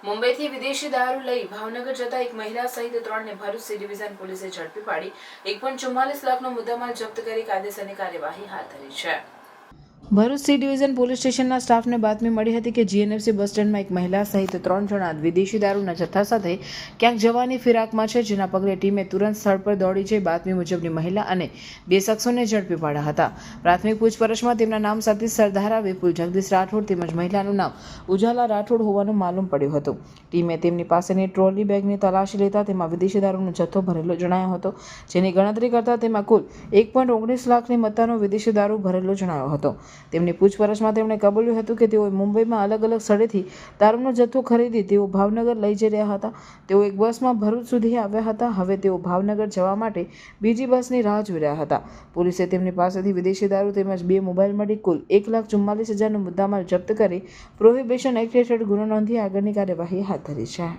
મુંબઈથી વિદેશી દારૂ લઈ ભાવનગર જતા એક મહિલા સહિત 3ને ભરૂચ સી ડિવિઝન પોલીસે ઝડપી પાડી 1.44 લાખનો મુદ્દામાલ જપ્ત કરી કાયદેસરની કાર્યવાહી હાથ ધરી છે। ભરૂચ સી ડિવિઝન પોલીસ સ્ટેશનના સ્ટાફને બાતમી મળી હતી કે જીએનએફસી બસ સ્ટેન્ડમાં એક મહિલા સહિત 3 જણા વિદેશી દારૂના જથ્થા સાથે ક્યાંક જવાની ફિરાકમાં છે, જેના પગલે ટીમે તુરંત સ્થળ પર દોડી જઈ બાતમી મુજબની મહિલા અને 2 શખ્સોને ઝડપી પાડ્યા હતા। પ્રાથમિક પૂછપરછમાં તેમના નામ સાથે સરદારા વિપુલ જગદીશ રાઠોડ તેમજ મહિલાનું નામ ઉજાલા રાઠોડ હોવાનું માલુમ પડ્યું હતું। ટીમે તેમની પાસેની ટ્રોલી બેગની તલાશી લેતા તેમાં વિદેશી દારૂનો જથ્થો ભરેલો જણાયો હતો, જેની ગણતરી કરતા તેમાં કુલ 1.19 લાખની મત્તાનો વિદેશી દારૂ ભરેલો જણાયો હતો। તેમની પૂછપરછમાં તેમણે કબૂલ્યું હતું કે તેઓ મુંબઈમાં અલગ અલગ સ્થળેથી દારૂનો જથ્થો ખરીદી તેઓ ભાવનગર લઈ જઈ રહ્યા હતા। તેઓ એક બસમાં ભરૂચ સુધી આવ્યા હતા। હવે તેઓ ભાવનગર જવા માટે બીજી બસની રાહ જોઈ રહ્યા હતા। પોલીસે તેમની પાસેથી વિદેશી દારૂ તેમજ 2 મોબાઈલ મળી કુલ 1,44,000નો મુદ્દામાલ જપ્ત કરી પ્રોહિબિશન એક્ટ હેઠળ ગુનો નોંધી આગળની કાર્યવાહી હાથ ધરી છે।